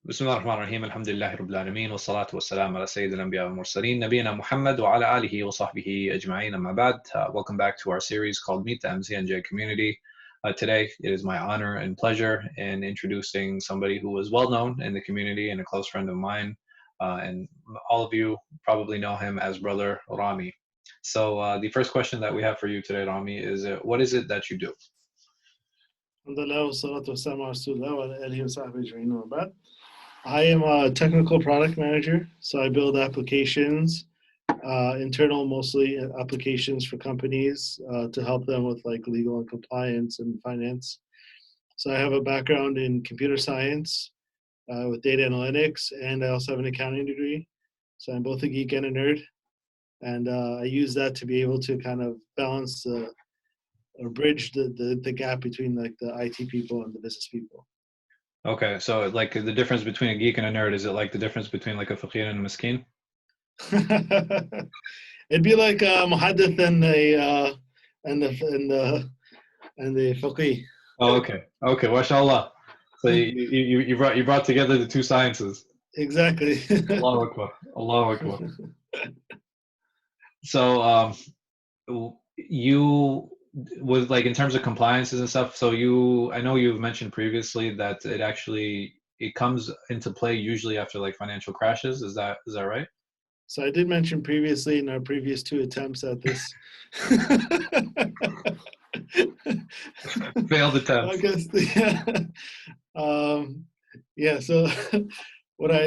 بسم الله الرحمن الرحيم الحمد لله رب العالمين والصلاة والسلام على سيد الأنبياء والمرسلين نبينا محمد وعلى آله وصحبه أجمعين أما بعد. Welcome back to our series called Meet the MCNJ Community. Today it is my honor and pleasure in introducing somebody who is well known in the community and a close friend of mine, and all of you probably know him as Brother Rami. So the first question that we have for you today, Rami, is what is it that you do? Alhamdulillah, wassalatu wassalamu ala rasulillah wa ala alihi wa sahbihi ajma'in wa ba'd. I am a technical product manager, so I build applications, internal mostly applications for companies to help them with like legal and compliance and finance. So I have a background in computer science with data analytics, and I also have an accounting degree. So I'm both a geek and a nerd, and I use that to be able to kind of balance or bridge the gap between like the IT people and the business people. Okay, so like the difference between a geek and a nerd, is it like the difference between like a faqir and a miskin? It'd be like muhaddith and the faqih. Oh, okay. Okay, mashallah. So you brought together the two sciences. Exactly. Allahu Akbar. Allahu Akbar. So you with like in terms of compliances and stuff, so I know you've mentioned previously that it comes into play usually after like financial crashes. Is that right? So I did mention previously in our previous two attempts at this. Failed attempt. I guess yeah. So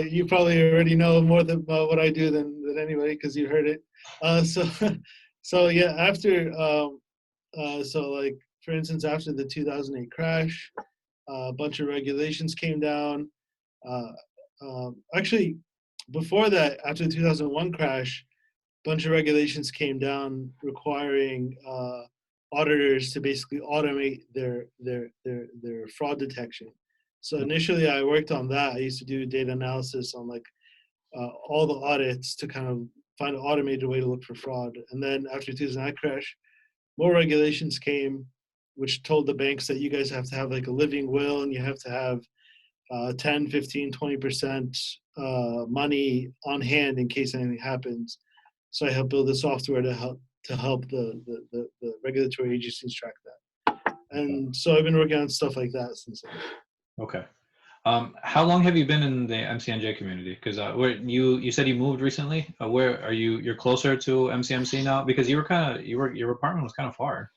you probably already know more about what I do than anybody because you heard it. So yeah, after so like for instance, after the 2008 crash, a bunch of regulations came down. Actually, before that, after the 2001 crash, a bunch of regulations came down requiring auditors to basically automate their fraud detection. So initially, I worked on that. I used to do data analysis on like all the audits to kind of find an automated way to look for fraud. And then after the 2009 crash, more regulations came, which told the banks that you guys have to have like a living will and you have to have 10, 15, 20% money on hand in case anything happens. So I helped build the software to help the regulatory agencies track that. And so I've been working on stuff like that since then. Okay. How long have you been in the MCNJ community? Because you said you moved recently. Where are you? You're closer to MCMC now because your apartment was kind of far.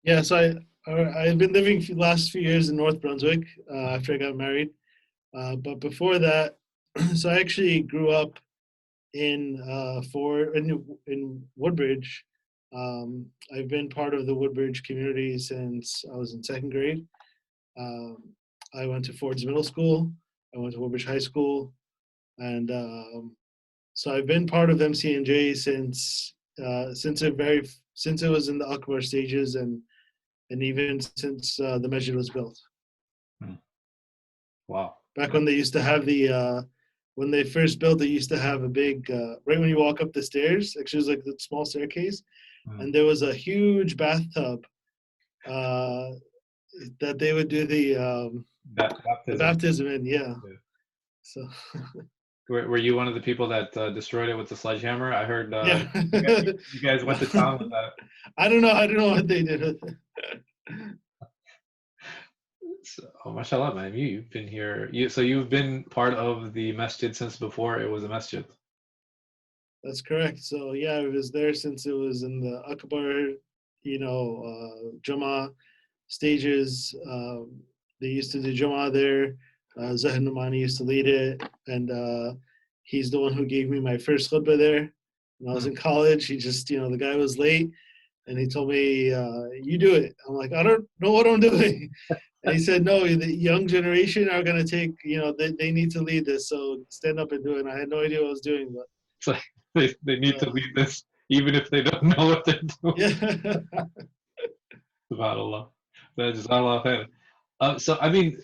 Yeah, so I've been living for the last few years in North Brunswick after I got married. But before that, so I actually grew up in Woodbridge. I've been part of the Woodbridge community since I was in second grade. I went to Ford's Middle School. I went to Woodbridge High School, and so I've been part of MCNJ since it was in the Akbar stages, and even since the masjid was built. Wow! Back when they used to have when they first built, they used to have a big right when you walk up the stairs. Actually, it was like the small staircase, and there was a huge bathtub that they would do the baptism in. Yeah. So. Were you one of the people that destroyed it with the sledgehammer? I heard yeah. you guys went to town with that. I don't know what they did with it. So, oh, mashallah, man, you've been here. So you've been part of the masjid since before it was a masjid. That's correct. So yeah, I was there since it was in the Akbar, Jummah stages. They used to do Jummah there. Zahid Numani used to lead it, and he's the one who gave me my first khutbah there. When I was in college, he just, the guy was late, and he told me, you do it. I'm like, I don't know what I'm doing. And he said, no, the young generation are going to take, they need to lead this, so stand up and do it. And I had no idea what I was doing. But it's like they need to lead this, even if they don't know what they're doing. Yeah. SubhanAllah. So, I mean,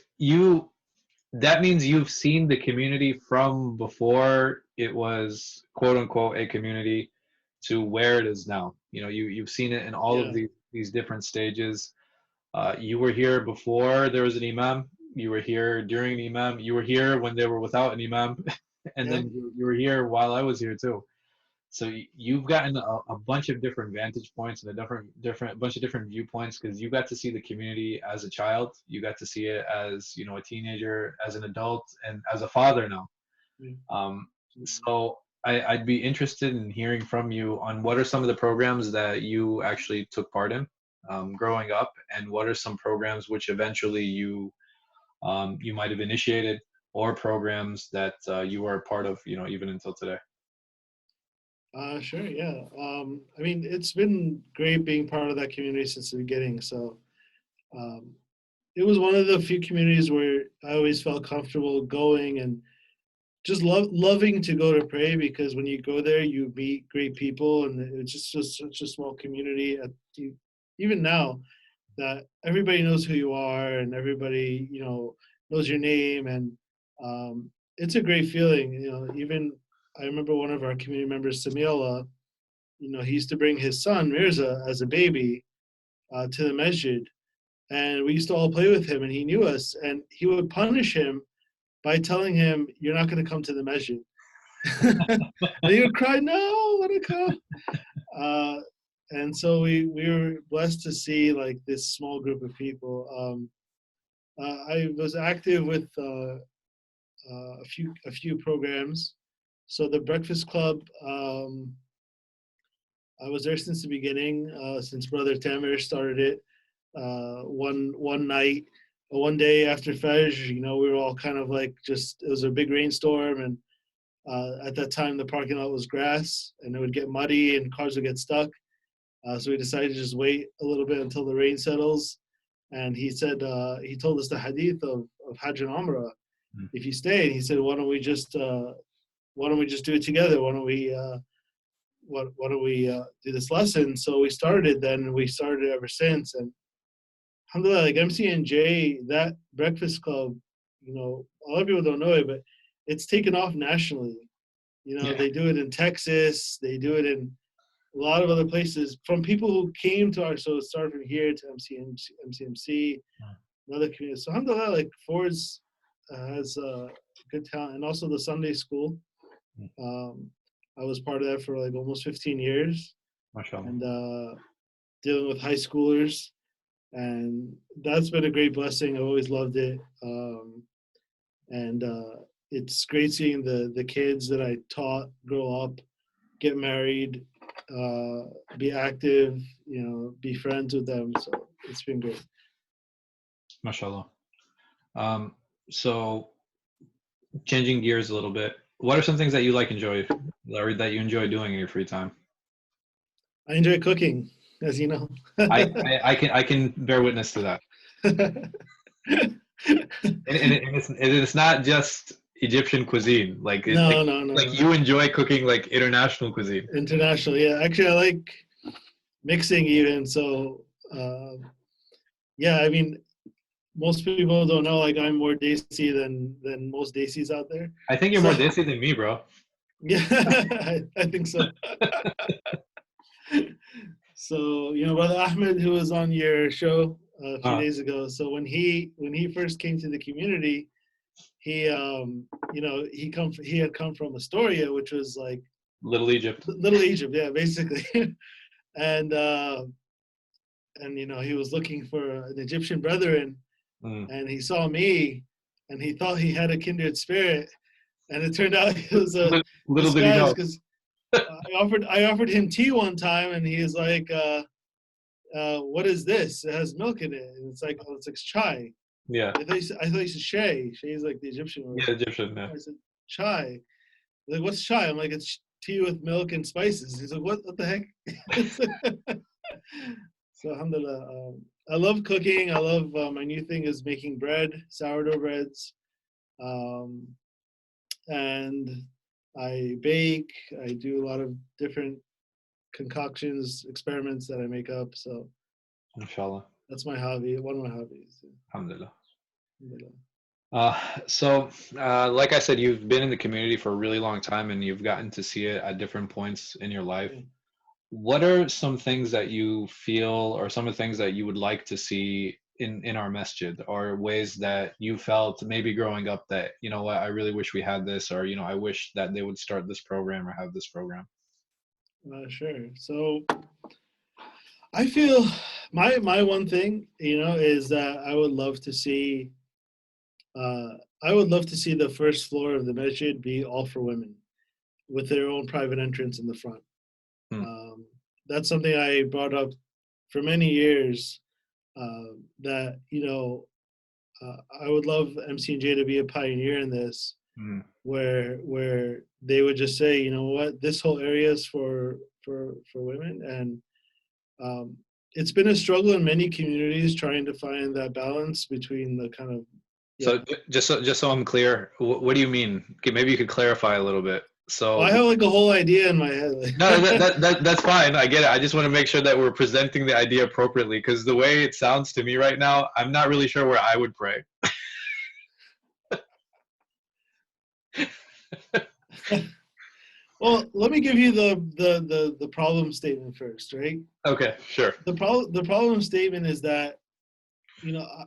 that means you've seen the community from before it was quote unquote a community to where it is now. You've seen it in all of these different stages. You were here before there was an imam. You were here during the imam. You were here when they were without an imam, and Yeah. then you were here while I was here too. So you've gotten a bunch of different vantage points and a different bunch of different viewpoints because you got to see the community as a child. You got to see it as, you know, a teenager, as an adult, and as a father now. Yeah. Um, so I'd be interested in hearing from you on what are some of the programs that you actually took part in growing up, and what are some programs which eventually you might have initiated, or programs that you are a part of, you know, even until today. Sure, yeah. I mean, it's been great being part of that community since the beginning. So um, it was one of the few communities where I always felt comfortable going and just loving to go to pray, because when you go there, you meet great people, and it's just such a small community. Even now, that everybody knows who you are, and everybody, you know, knows your name, and it's a great feeling. You know, even I remember one of our community members, Samila. You know, he used to bring his son Mirza as a baby to the masjid, and we used to all play with him, and he knew us, and he would punish him by telling him, "You're not going to come to the masjid." And he would cry, "No, I want to come." Uh, and so we were blessed to see like this small group of people. I was active with a few programs. So the Breakfast Club, I was there since the beginning, since Brother Tamir started it. One night, one day after Fajr, you know, we were all kind of like it was a big rainstorm, and at that time the parking lot was grass, and it would get muddy and cars would get stuck. So we decided to just wait a little bit until the rain settles. And he said, he told us the hadith of Hajj and Umrah. Mm. If you stay, and he said, why don't we just do it together? Why don't we do this lesson? So we started then, and we started ever since. And alhamdulillah, like MCNJ, that Breakfast Club, you know, a lot of people don't know it, but it's taken off nationally. You know, Yeah, they do it in Texas, they do it in a lot of other places, from people who came to our, so it started from here to MCMC, another community. So alhamdulillah, like Ford's has good talent, and also the Sunday school. Um, I was part of that for like almost 15 years, mashallah. and dealing with high schoolers, and that's been a great blessing. I've always loved it, and it's great seeing the kids that I taught grow up, get married, be active, you know, be friends with them. So it's been great. Mashallah. Um, so changing gears a little bit, what are some things that you enjoy, or that you enjoy doing in your free time? I enjoy cooking, as you know. I can bear witness to that. And it's not just Egyptian cuisine. Like it, No, no, no, like no. you enjoy cooking like international cuisine. International, yeah. Actually, I like mixing even. So, yeah, I mean, most people don't know, like I'm more Desi than most Desis out there. I think you're So more desi than me, bro. yeah, I think so. So, you know, Brother Ahmed, who was on your show a few Uh, days ago. So when he first came to the community, he you know, he had come from Astoria, which was like Little Egypt. Little Egypt, yeah, basically. and you know, he was looking for an Egyptian brethren, Mm. and he saw me, and he thought he had a kindred spirit, and it turned out he was a Little did he disguise, know. because I offered him tea one time, and he was like, what is this? It has milk in it. And it's like, oh, it's like chai. Yeah, I thought you said shay. Shay is like the Egyptian word. yeah, Egyptian. Yeah. I said chai. Like, what's chai? I'm like, it's tea with milk and spices. He's like, what the heck? So alhamdulillah, I love cooking. I love, my new thing is making bread, sourdough breads, um, and I bake. I do a lot of different concoctions, experiments that I make up. So Inshallah. that's my hobby. One of my hobbies. Alhamdulillah. Alhamdulillah. So, like I said, you've been in the community for a really long time, and you've gotten to see it at different points in your life. Yeah. What are some things that you feel, or some of the things that you would like to see in our masjid, or ways that you felt maybe growing up that, you know what, I really wish we had this, or, you know, I wish that they would start this program or have this program? Sure. So I feel my one thing, is that uh, I would love to see the first floor of the masjid be all for women, with their own private entrance in the front. Hmm. That's something I brought up for many years. That I would love MCNJ to be a pioneer in this, Hmm. where they would just say, you know what, this whole area is for women, and it's been a struggle in many communities trying to find that balance between the kind of, yeah. So just so I'm clear, what do you mean? Okay, maybe you could clarify a little bit. Well, So I have like a whole idea in my head. no, that's fine. I get it. I just want to make sure that we're presenting the idea appropriately, because the way it sounds to me right now, I'm not really sure where I would pray. Well, let me give you the problem statement first, right? Okay, sure. The problem statement is that,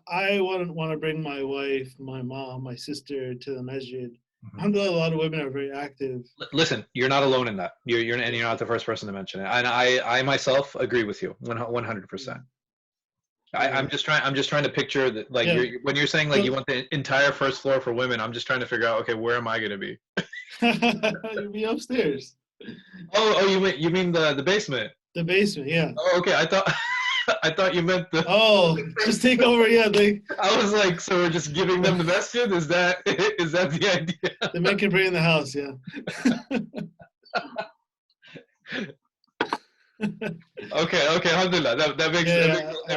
I wouldn't want to bring my wife, my mom, my sister to the masjid. Mhm. Alhamdulillah, a lot of women are very active. Listen, you're not alone in that. And you're not the first person to mention it. And I myself agree with you 100%. I'm just trying to picture that, like, Yeah. when you're saying like So you want the entire first floor for women, I'm just trying to figure out, okay, where am I going to be? you'll be upstairs. Oh, you mean the basement? The basement, yeah. Oh, okay. I thought I thought you meant the. Oh, just take over, yeah. I was like, so we're just giving them the masjid? Is that the idea? The men can pray in the house, yeah. Okay, alhamdulillah. That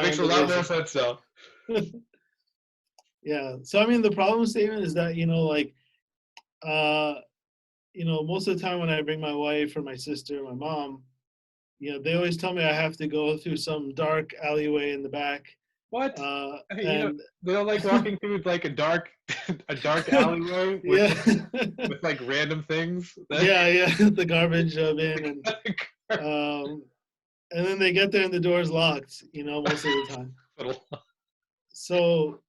makes a lot more sense now. Yeah. So I mean, the problem statement is that, most of the time when I bring my wife or my sister or my mom, they always tell me I have to go through some dark alleyway in the back. What? And They don't like walking through like a dark alleyway yeah, with like random things. yeah, the garbage bin, and then they get there and the door's locked, most of the time. So,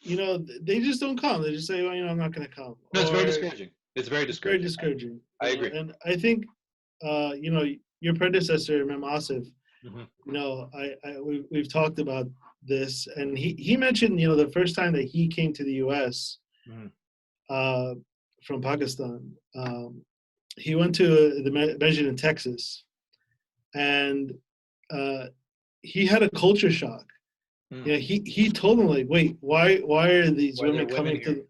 they just don't come. They just say, well, I'm not going to come. No, it's very discouraging. It's very discouraging. Very discouraging. I agree. And I think, your predecessor, Imam Asif, we've talked about this, and he mentioned, the first time that he came to the U.S. From Pakistan, he went to the masjid in Texas, and he had a culture shock. He told them, like, wait, why are these women coming to?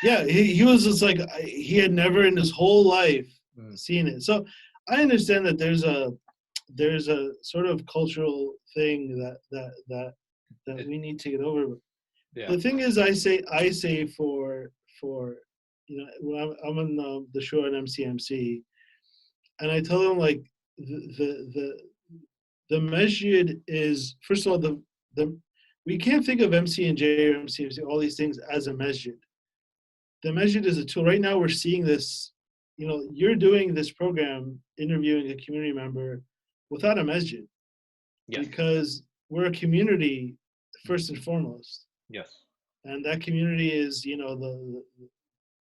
Yeah, he was just like, he had never in his whole life seen it. So I understand that there's a sort of cultural thing that we need to get over. Yeah. The thing is, I say for when I'm in the show at MCMC, and I tell them, like, the masjid is, first of all, we can't think of MCNJ or MCMC, all these things, as a masjid. The masjid is a tool. Right now we're seeing this, you're doing this program, interviewing a community member without a masjid. Yes. Because we're a community first and foremost. Yes. And that community is, the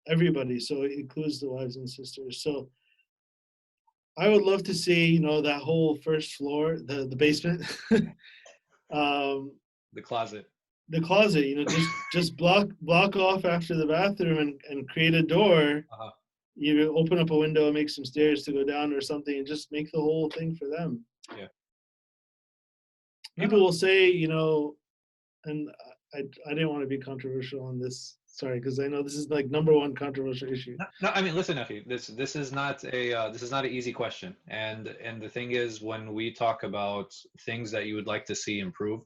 everybody. So it includes the wives and sisters. So I would love to see, that whole first floor, the basement. The closet. The closet, just block off after the bathroom and create a door. You open up a window and make some stairs to go down or something, and just make the whole thing for them. Yeah. People will say, and I didn't want to be controversial on this. Sorry, because I know this is like number one controversial issue. No, I mean, listen, Effie, this is not an easy question, and the thing is, when we talk about things that you would like to see improve,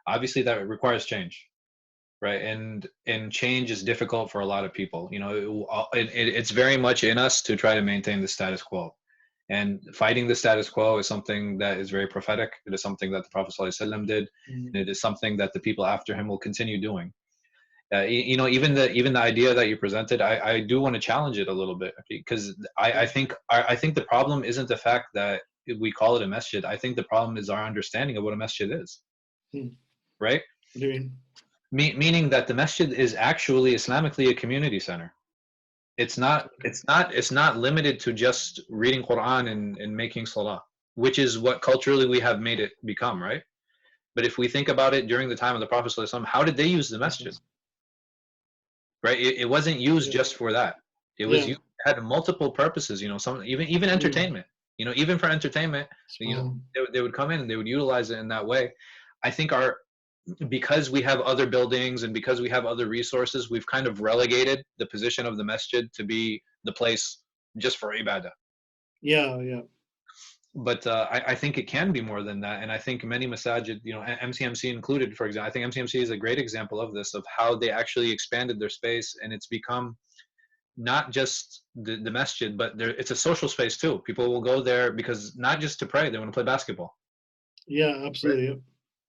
obviously that requires change, right? And change is difficult for a lot of people. It's very much in us to try to maintain the status quo, and fighting the status quo is something that is very prophetic. It is something that the Prophet ﷺ did, and it is something that the people after him will continue doing. Even the idea that you presented, I do want to challenge it a little bit, because I think the problem isn't the fact that we call it a masjid. I think the problem is our understanding of what a masjid is. right? What do you mean? Meaning that the masjid is actually Islamically a community center. It's not limited to just reading Quran and making salah, which is what culturally we have made it become, right? But if we think about it during the time of the Prophet ﷺ, how did they use the masjid? Right? It wasn't used just for that. It was used, it had multiple purposes, some even entertainment. Even for entertainment, they would come in and they would utilize it in that way. I think because we have other buildings and because we have other resources, we've kind of relegated the position of the masjid to be the place just for ibadah. Yeah. But I think it can be more than that. And I think many masajid, MCMC included, for example, I think MCMC is a great example of this, of how they actually expanded their space, and it's become not just the masjid, but it's a social space too. People will go there because not just to pray, they want to play basketball. Yeah, absolutely.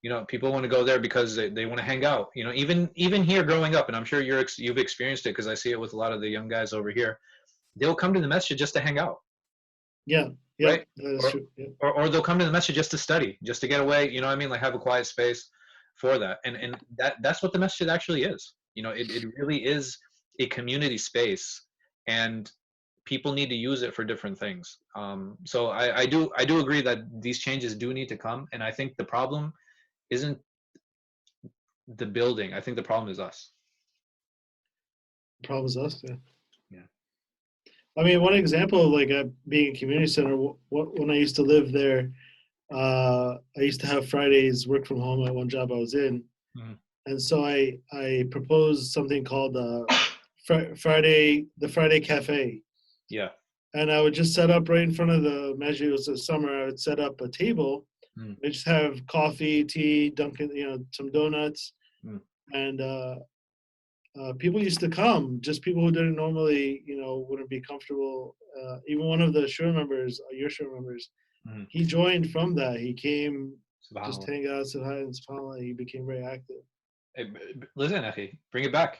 Right? People want to go there because they want to hang out. Even here growing up, and I'm sure you've experienced it because I see it with a lot of the young guys over here. They'll come to the masjid just to hang out. Yeah, right? That is true. Yeah. Or they'll come to the masjid just to study, just to get away. You know what I mean? Like have a quiet space for that. And that's what the masjid actually is. It really is a community space, and people need to use it for different things. So I do agree that these changes do need to come, and I think the problem isn't the building. I think the problem is us. The problem is us. Yeah. Yeah. I mean, one example of like being a community center. When I used to live there, I used to have Fridays work from home at one job I was in, and so I proposed something called the Friday Cafe. Yeah. And I would just set up right in front of the masjid. It was the summer. I would set up a table. I just have coffee, tea, Dunkin', some donuts, and people used to come. Just people who didn't normally, wouldn't be comfortable. Even one of the shura members, your shura members, he joined from that. He came just to hang out, said hi, and subhanAllah, he became very active. Hey, listen, Akhi, bring it back.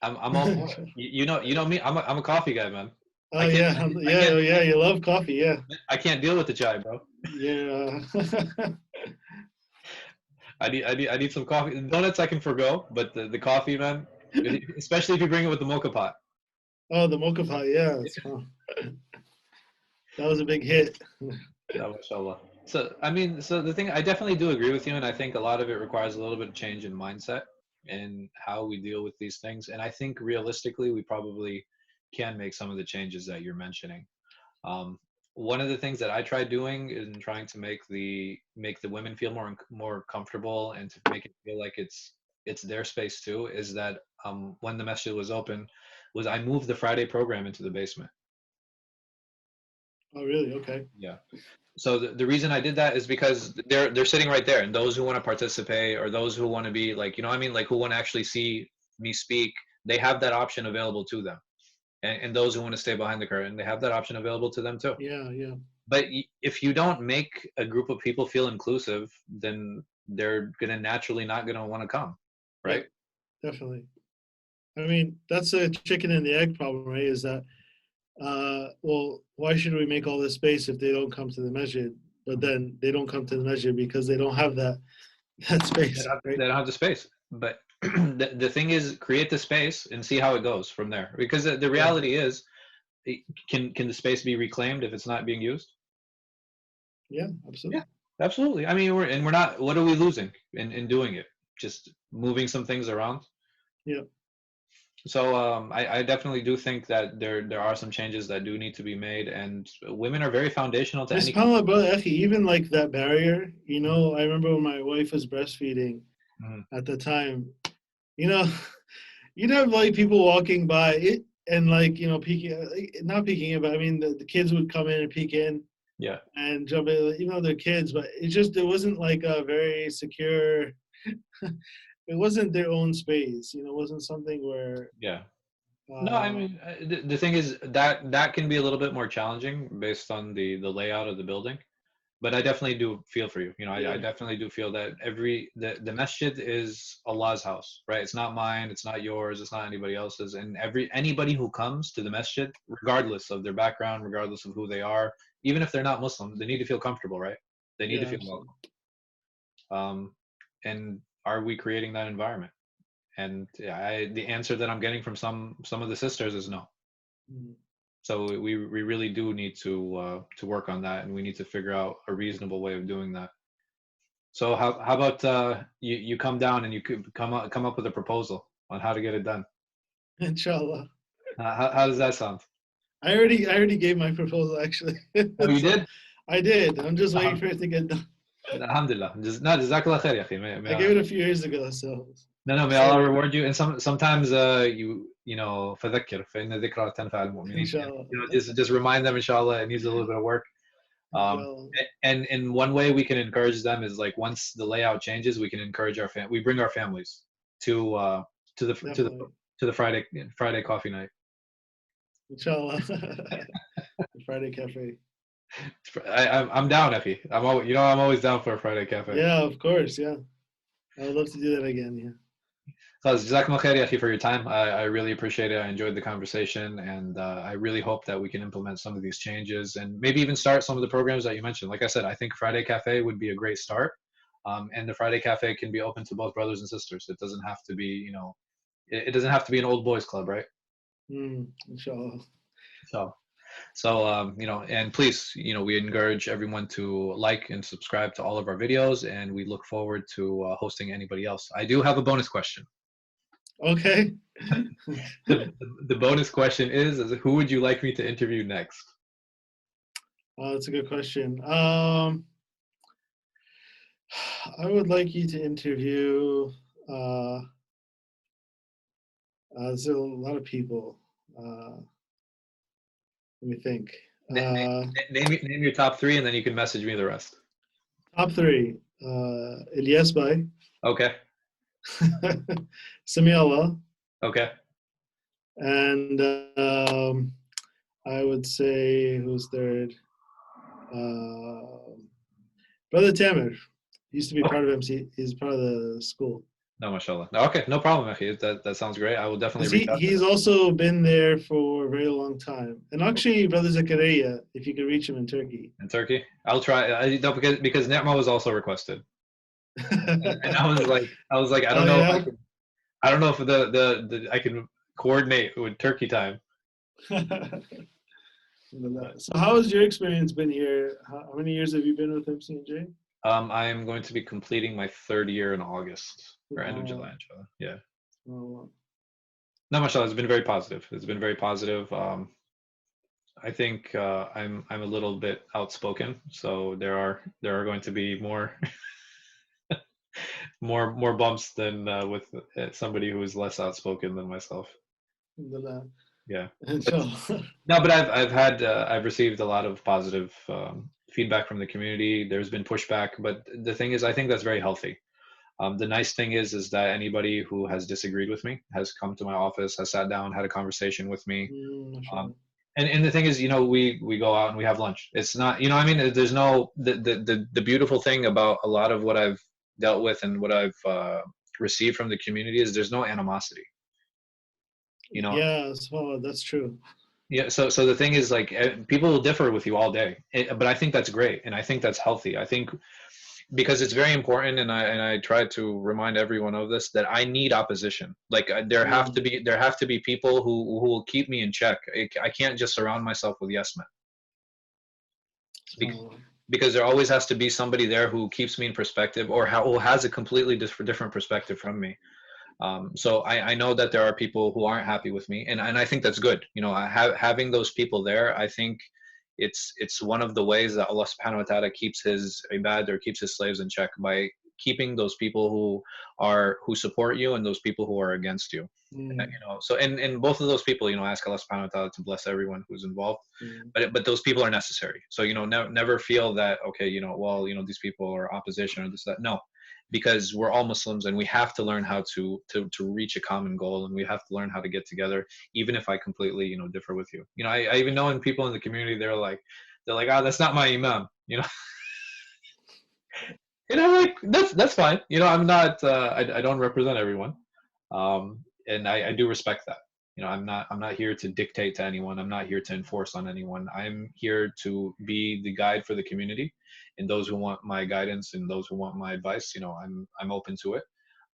I'm all for it. You know me. I'm a coffee guy, man. Oh yeah, you love coffee, yeah. I can't deal with the chai, bro. Yeah. I need some coffee. The donuts I can forgo, but the coffee, man, especially if you bring it with the mocha pot. Oh, the mocha pot, yeah. That was a big hit. Yeah, mashallah. So the thing, I definitely do agree with you, and I think a lot of it requires a little bit of change in mindset and how we deal with these things. And I think realistically, we probably can make some of the changes that you're mentioning. One of the things that I tried doing in trying to make the women feel more comfortable and to make it feel like it's their space too is that when the masjid was open, I moved the Friday program into the basement. Oh really? Okay. Yeah. So the reason I did that is because they're sitting right there, and those who want to participate or those who want to be like, like who want to actually see me speak, they have that option available to them. And those who want to stay behind the curtain, they have that option available to them too. Yeah. But if you don't make a group of people feel inclusive, then they're gonna naturally not gonna want to come, right? Yeah, definitely. I mean, that's a chicken and the egg problem, right? Is that, well, why should we make all this space if they don't come to the masjid? But then they don't come to the masjid because they don't have that space. They don't have the space. But the thing is, create the space and see how it goes from there. Because the reality is, can the space be reclaimed if it's not being used? Yeah, absolutely. Yeah, absolutely. I mean, we're not. What are we losing in doing it? Just moving some things around. Yeah. So I definitely do think that there are some changes that do need to be made, and women are very foundational to any. SubhanAllah, brother, even like that barrier. I remember when my wife was breastfeeding at the time. You'd have like people walking by it and like peeking, not peeking in, but I mean the kids would come in and peek in. Yeah. And jump in, even though they're kids, but it wasn't like a very secure. It wasn't their own space, it wasn't something where. Yeah. No, I mean the thing is that can be a little bit more challenging based on the layout of the building. But I definitely do feel for you. I definitely do feel that the masjid is Allah's house, right? It's not mine, it's not yours, it's not anybody else's. And anybody who comes to the masjid, regardless of their background, regardless of who they are, even if they're not Muslim, they need to feel comfortable, right? They need to feel welcome. and are we creating that environment? And the answer that I'm getting from some of the sisters is no. Mm. So we really do need to work on that, and we need to figure out a reasonable way of doing that. So how about you come down and you could come up with a proposal on how to get it done? Inshallah. How does that sound? I already gave my proposal actually. Oh, you So did? I did. I'm just waiting Alham- for it to get done. Alhamdulillah. No, Jazakallah khair, ya akhi. I gave it a few years ago, so No, may Allah still reward you. And sometimes فذكر فإن الذكرى تنفع المؤمنين. inshallah. Just remind them, inshallah, it needs a little bit of work. Um, Inshallah. and in one way we can encourage them is like once the layout changes, we can encourage we bring our families to to the to the Definitely. to the Friday coffee night. Inshallah. Friday cafe. I'm down, Effie. I'm always down for a Friday cafe. Yeah, of course. Yeah. I would love to do that again. Yeah. Khaz, Jazakum khair, ya akhi, for your time. I really appreciate it. I enjoyed the conversation, and I really hope that we can implement some of these changes and maybe even start some of the programs that you mentioned. Like I said, I think Friday Cafe would be a great start, and the Friday Cafe can be open to both brothers and sisters. It doesn't have to be, it doesn't have to be an old boys club, right? Inshallah. So, and please, we encourage everyone to like and subscribe to all of our videos, and we look forward to hosting anybody else. I do have a bonus question. Okay. The bonus question is who would you like me to interview next? That's a good question. I would like you to interview. There's a lot of people. Let me think. Name your top three, and then you can message me the rest. Top three. Ilyas Bhai. Okay. Sami Allah. Okay. And I would say who's third? Brother Tamer. He used to be part of MC. He's part of the school. No, mashallah. Okay, no problem, Akhi. That sounds great. I will definitely reach out. He's also been there for a very long time. And actually, Brother Zakaria, if you could reach him in Turkey. In Turkey, I'll try. Because Netma was also requested, and I was like, I don't know. Yeah? If I don't know if the I can coordinate with Turkey time. So how has your experience been here? How many years have you been with MCNJ? I am going to be completing my third year in August or end of July, inshallah. Yeah. Oh. No, mashallah, it's been very positive. It's been very positive. I think I'm a little bit outspoken, so there are going to be more more bumps than with somebody who is less outspoken than myself. Yeah. No, but I've received a lot of positive feedback from the community. There's been pushback, but the thing is, I think that's very healthy. The nice thing is that anybody who has disagreed with me has come to my office, has sat down, had a conversation with me. And the thing is, we go out and we have lunch. It's not, I mean, there's no, the beautiful thing about a lot of what I've dealt with and what I've received from the community is there's no animosity. Yeah, that's true. Yeah, so the thing is, like, people will differ with you all day, but I think that's great, and I think that's healthy. I think because it's very important, and I try to remind everyone of this, that I need opposition. Like there have to be people who will keep me in check. I can't just surround myself with yes men. Because there always has to be somebody there who keeps me in perspective, or who has a completely different perspective from me. So I know that there are people who aren't happy with me, and I think that's good. Having those people there, I think it's one of the ways that Allah subhanahu wa ta'ala keeps his ibad, or keeps his slaves in check, by keeping those people who support you and those people who are against you. So and both of those people, ask Allah subhanahu wa ta'ala to bless everyone who's involved. But those people are necessary. So never feel that, okay, these people are opposition or this, that. No, because we're all Muslims, and we have to learn how to reach a common goal, and we have to learn how to get together, even if I completely differ with you. I even know in people in the community, they're like, that's not my imam, like that's fine. I'm not I don't represent everyone, and I do respect that. I'm not here to dictate to anyone. I'm not here to enforce on anyone. I'm here to be the guide for the community, and those who want my guidance and those who want my advice, I'm open to it.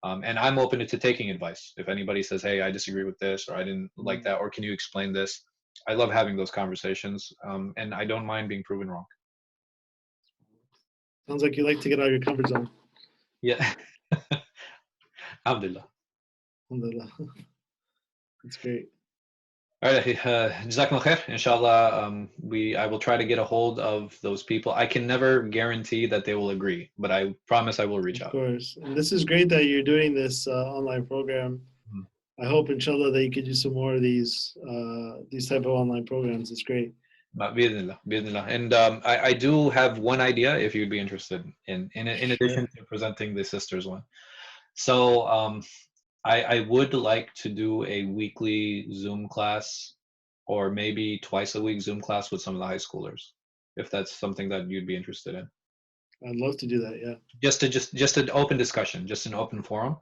And I'm open to taking advice. If anybody says, "Hey, I disagree with this," or "I didn't like that," or "Can you explain this?" I love having those conversations, and I don't mind being proven wrong. Sounds like you like to get out of your comfort zone. Yeah. Alhamdulillah. Alhamdulillah. That's great. All right, Jazakallah khair. Inshallah, I will try to get a hold of those people. I can never guarantee that they will agree, but I promise I will reach out. Of course. And this is great that you're doing this online program. Mhm. I hope, inshallah, that you could do some more of these type of online programs. It's great. بإذن الله. And I do have one idea if you'd be interested in addition to presenting the sisters one. So I would like to do a weekly Zoom class, or maybe twice a week Zoom class with some of the high schoolers, if that's something that you'd be interested in. I'd love to do that. Yeah. Just an open discussion, just an open forum.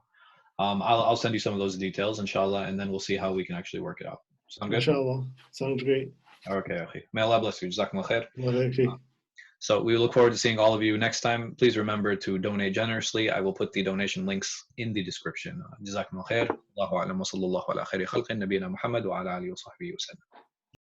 I'll send you some of those details, inshallah, and then we'll see how we can actually work it out. Sound good? Inshallah. Sounds great. Okay, okay. May Allah bless you. Jazakumullah khair. Okay. So we look forward to seeing all of you next time. Please remember to donate generously. I will put the donation links in the description. Jazakumullah khair. Allahu a'lam wa sallallahu ala khairi khalqin nabiyina Muhammad wa ala alihi wa sahbihi wa sallam.